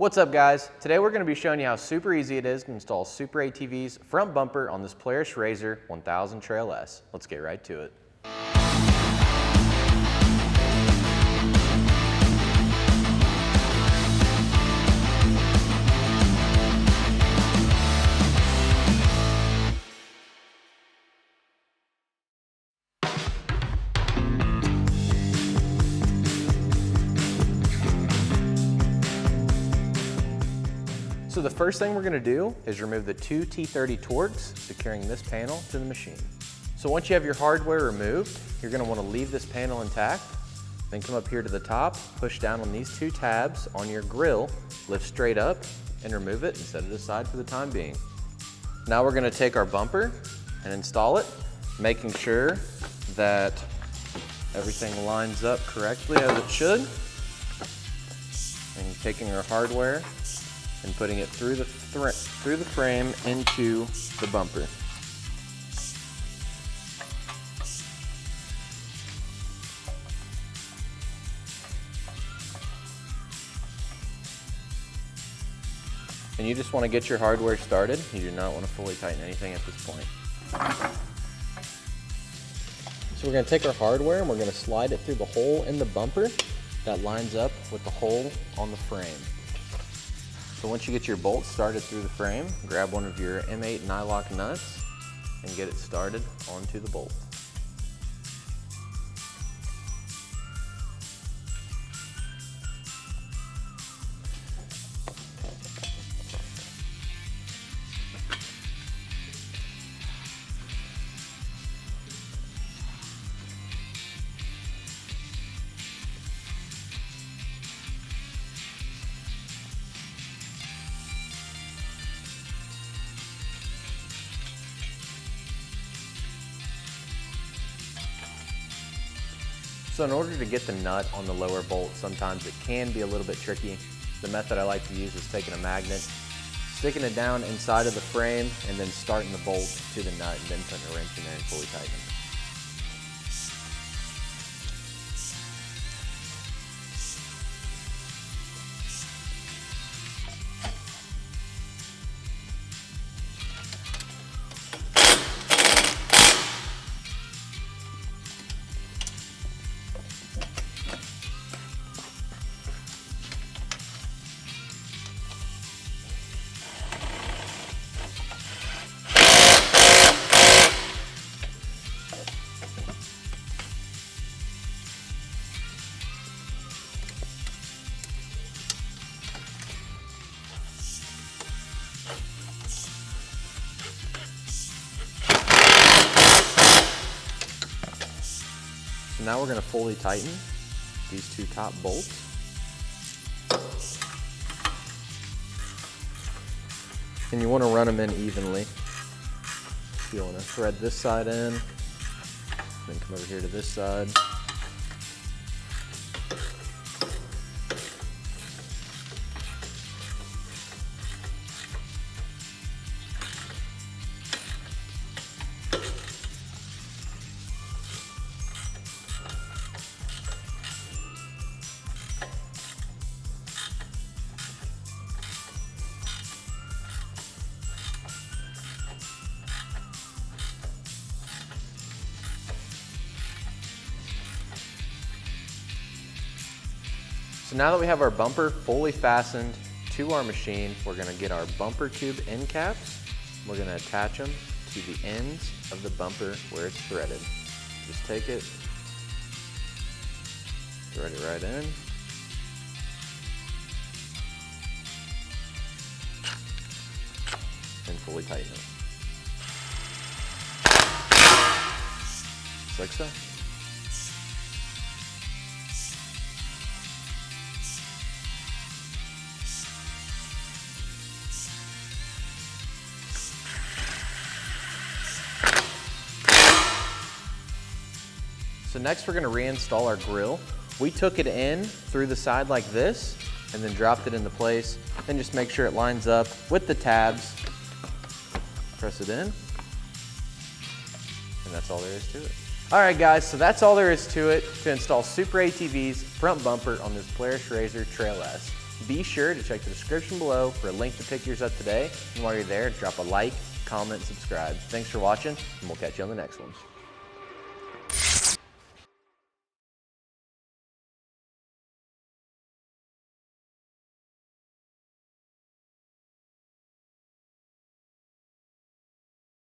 What's up guys? Today we're going to be showing you how super easy it is to install SuperATV's front bumper on this Polaris RZR 1000 Trail S. Let's get right to it. So the first thing we're going to do is remove the two T30 Torx securing this panel to the machine. So once you have your hardware removed, you're going to want to leave this panel intact, then come up here to the top, push down on these two tabs on your grill, lift straight up and remove it and set it aside for the time being. Now we're going to take our bumper and install it, making sure that everything lines up correctly as it should, and taking our hardware and putting it through the frame into the bumper. And you just want to get your hardware started. You do not want to fully tighten anything at this point. So we're going to take our hardware and we're going to slide it through the hole in the bumper that lines up with the hole on the frame. So once you get your bolts started through the frame, grab one of your M8 nylock nuts and get it started onto the bolt. So in order to get the nut on the lower bolt, sometimes it can be a little bit tricky. The method I like to use is taking a magnet, sticking it down inside of the frame, and then starting the bolt to the nut, and then putting a wrench in there and fully tightening it. So now we're going to fully tighten these two top bolts. And you want to run them in evenly. You want to thread this side in, then come over here to this side. So now that we have our bumper fully fastened to our machine, we're going to get our bumper tube end caps. We're going to attach them to the ends of the bumper where it's threaded. Just take it, thread it right in. And fully tighten it. Just like so. So next we're going to reinstall our grill. We took it in through the side like this and then dropped it into place. Then just make sure it lines up with the tabs. Press it in. And that's all there is to it. All right guys, so that's all there is to it to install SuperATV's front bumper on this Polaris RZR Trail S. Be sure to check the description below for a link to pick yours up today. And while you're there, drop a like, comment, and subscribe. Thanks for watching, and we'll catch you on the next one.